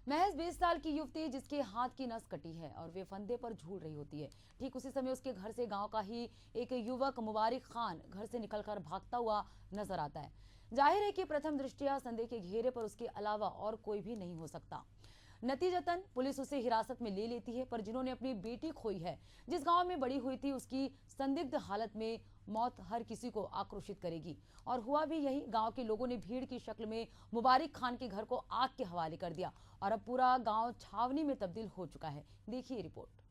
महज 20 साल की युवती जिसके हाथ की नस कटी है और वे फंदे पर झूल रही होती है। ठीक उसी समय उसके घर से गांव का ही एक युवक मुबारिक खान घर से निकलकर भागता हुआ नजर आता है। जाहिर है कि प्रथम दृष्टया संदेह के घेरे पर उसके अलावा और कोई भी नहीं हो सकता। नतीजतन पुलिस उसे हिरासत में ले लेती है, पर जिन्होंने अपनी बेटी खोई है, जिस गांव में बड़ी हुई थी, उसकी संदिग्ध हालत में मौत हर किसी को आक्रोशित करेगी। और हुआ भी यही। गांव के लोगों ने भीड़ की शक्ल में मुबारिक खान के घर को आग के हवाले कर दिया और अब पूरा गांव छावनी में तब्दील हो चुका है। देखिए रिपोर्ट।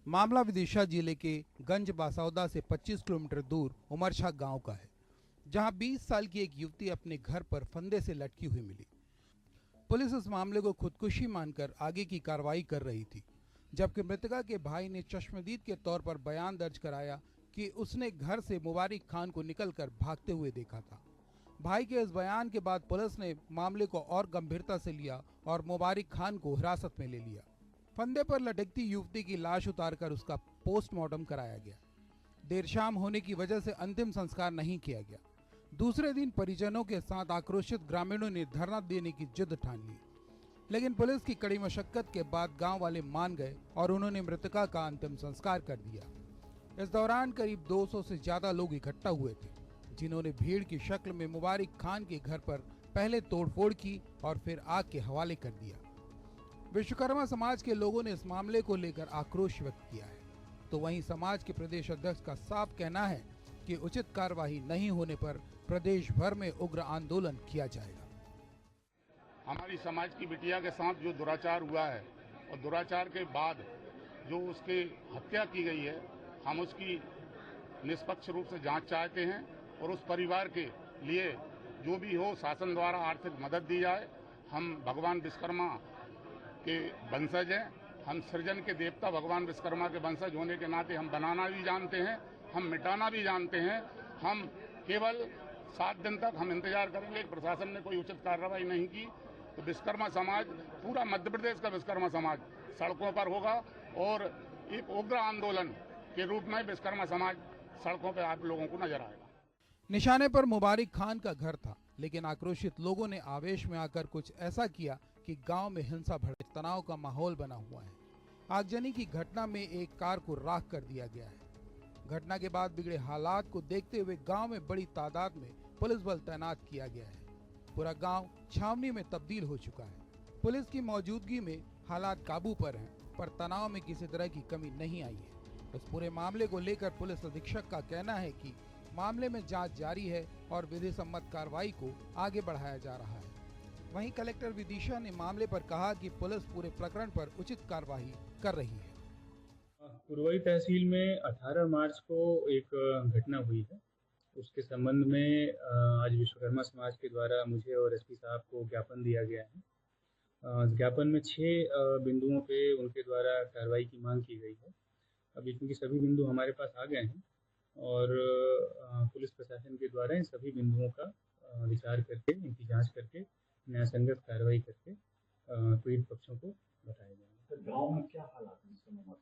मामला विदिशा जिले के गंज बासौदा से 25 किलोमीटर दूर उमरछा गांव का है, जहां 20 साल की एक युवती अपने घर पर फंदे से लटकी हुई मिली। पुलिस इस मामले को खुदकुशी मानकर आगे की कार्रवाई कर रही थी, जबकि मृतका के भाई ने चश्मदीद के तौर पर बयान दर्ज कराया कि उसने घर से मुबारिक खान को निकलकर भागते हुए देखा था। भाई के इस बयान के बाद पुलिस ने मामले को और गंभीरता से लिया और मुबारिक खान को हिरासत में ले लिया। फंदे पर लटकती युवती की लाश उतारकर उसका पोस्टमार्टम कराया गया। देर शाम होने की वजह से अंतिम संस्कार नहीं किया गया। दूसरे दिन परिजनों के साथ आक्रोशित ग्रामीणों ने धरना देने की जिद ठान ली, लेकिन पुलिस की कड़ी मशक्कत के बाद गांव वाले मान गए और उन्होंने मृतका का अंतिम संस्कार कर दिया। इस दौरान करीब 200 से ज्यादा लोग इकट्ठा हुए थे, जिन्होंने भीड़ की शक्ल में मुबारिक खान के घर पर पहले तोड़फोड़ की और फिर आग के हवाले कर दिया। विश्वकर्मा समाज के लोगों ने इस मामले को लेकर आक्रोश व्यक्त किया है, तो वहीं समाज के प्रदेश अध्यक्ष का साफ कहना है कि उचित कार्यवाही नहीं होने पर प्रदेश भर में उग्र आंदोलन किया जाएगा। हमारी समाज की बिटिया के साथ जो दुराचार हुआ है और दुराचार के बाद जो उसकी हत्या की गई है, हम उसकी निष्पक्ष रूप से जांच चाहते हैं और उस परिवार के लिए जो भी हो शासन द्वारा आर्थिक मदद दी जाए। हम भगवान विश्वकर्मा के वंशज हैं, हम सृजन के देवता भगवान विश्वकर्मा के वंशज होने के नाते हम बनाना भी जानते हैं, हम मिटाना भी जानते हैं। हम केवल 7 दिन तक हम इंतजार करेंगे। प्रशासन ने कोई उचित कार्रवाई नहीं की तो विश्वकर्मा समाज, पूरा मध्य प्रदेश का विश्वकर्मा समाज सड़कों पर होगा और एक उग्र आंदोलन के रूप में विश्वकर्मा समाज सड़कों पर आप लोगों को नजर आएगा। निशाने पर मुबारिक खान का घर था, लेकिन आक्रोशित लोगों ने आवेश में आकर कुछ ऐसा किया कि गांव में हिंसा भड़क, तनाव का माहौल बना हुआ है। आगजनी की घटना में एक कार को राख कर दिया गया है। घटना के बाद बिगड़े हालात को देखते हुए गांव में बड़ी तादाद में पुलिस बल तैनात किया गया है। पूरा गांव छावनी में तब्दील हो चुका है। पुलिस की मौजूदगी में हालात काबू पर हैं, पर तनाव में किसी तरह की कमी नहीं आई है। इस पूरे मामले को लेकर पुलिस अधीक्षक का कहना है कि मामले में जांच जारी है और विधि सम्मत कार्रवाई को आगे बढ़ाया जा रहा है। वहीं कलेक्टर विदिशा ने मामले पर कहा कि पुलिस पूरे प्रकरण पर उचित कार्रवाई कर रही है। पुरवई तहसील में 18 मार्च को एक घटना हुई है। उसके संबंध में आज विश्वकर्मा समाज के द्वारा मुझे और एसपी साहब को ज्ञापन दिया गया है। ज्ञापन में 6 बिंदुओं पे उनके द्वारा कार्रवाई की मांग की गई है। अभी क्योंकि सभी बिंदु हमारे पास आ गए हैं और पुलिस प्रशासन के द्वारा इन सभी बिंदुओं का विचार करके, इनकी जांच करके, न्यायसंगत कार्रवाई करके पीड़ित पक्षों को बताया जाएगा। तो गांव में क्या हालात है इस समय?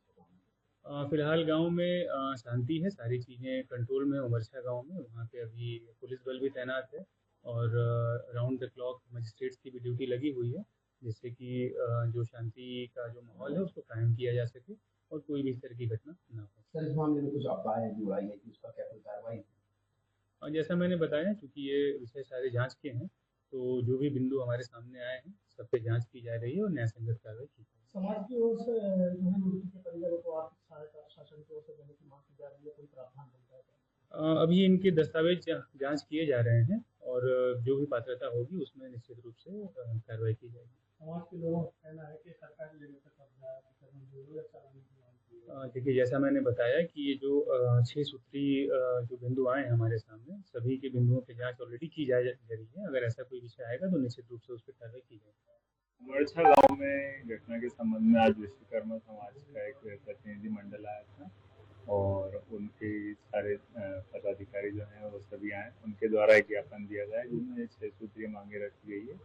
फिलहाल गांव में शांति है, सारी चीज़ें कंट्रोल में। उमरछा गांव में वहाँ पे अभी पुलिस बल भी तैनात है और राउंड द क्लॉक मजिस्ट्रेट्स की भी ड्यूटी लगी हुई है, जिससे कि जो शांति का जो माहौल है उसको कायम किया जा सके और कोई भी इस तरह की घटना ना हो। सर, इस मामले में कुछ अफवाहें जो आई है कि उस पर क्या कोई कार्रवाई है? और जैसा मैंने बताया, चूँकि ये विषय सारे जाँच के हैं, तो जो भी बिंदु हमारे सामने आए हैं सब पे जाँच की जा रही है और न्यायसंगत कार्रवाई की जाएगी। समाज की ओर से जो है युवती के परिवारों को आर्थिक सहायता शासन की ओर से देने की मांग की जा रही है, कोई प्रावधान बनता है? अभी इनके दस्तावेज जांच किए जा रहे हैं और जो भी पात्रता होगी उसमें निश्चित रूप से कार्रवाई की जाएगी। समाज के लोगों का कहना है कि सरकारी लेवल पर कब्जा या चालानी की मांग की है। देखिए, जैसा मैंने बताया कि ये जो 6 सूत्री जो बिंदु आए हैं हमारे सामने, सभी के बिंदुओं की जांच ऑलरेडी की जा रही है। अगर ऐसा कोई विषय आएगा तो निश्चित रूप से उस पर कार्रवाई की जाएगी। उमरछा गांव में घटना के संबंध में आज विश्वकर्मा समाज का एक प्रतिनिधि मंडल आया था और उनके सारे पदाधिकारी जो हैं वो सभी आए। उनके द्वारा एक ज्ञापन दिया गया है जिसमें 6 सूत्रीय मांगे रखी गई है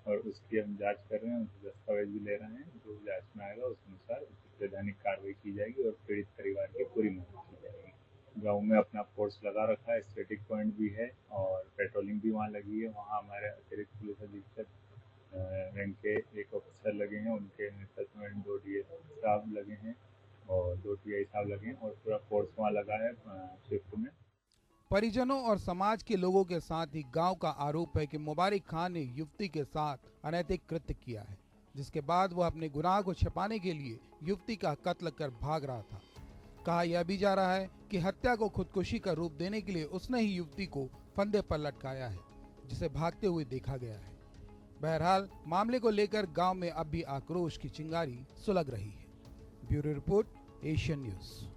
और उसकी हम जांच कर रहे हैं, उनसे दस्तावेज भी ले रहे हैं। जो जांच में आएगा उस अनुसार वैधानिक कार्रवाई की जाएगी और पीड़ित परिवार की पूरी मदद की जाएगी। गांव में अपना फोर्स लगा रखा है, स्टैटिक पॉइंट भी है और पेट्रोलिंग भी वहाँ लगी है। वहाँ हमारे अतिरिक्त पुलिस अधीक्षक रैंक के एक ऑफिसर लगे हैं, उनके नेतृत्व में 2 डीएसपी साहब लगे हैं और 2 टीआई साहब लगे हैं और पूरा फोर्स वहाँ लगा है शिफ्ट में। परिजनों और समाज के लोगों के साथ ही गांव का आरोप है कि मुबारिक खान ने युवती के साथ अनैतिक कृत्य किया है, जिसके बाद वह अपने गुनाह को छिपाने के लिए युवती का कत्ल कर भाग रहा था। कहा यह भी जा रहा है कि हत्या को खुदकुशी का रूप देने के लिए उसने ही युवती को फंदे पर लटकाया है, जिसे भागते हुए देखा गया है। बहरहाल मामले को लेकर गांव में अब भी आक्रोश की चिंगारी सुलग रही है। Bureau report, Asian news.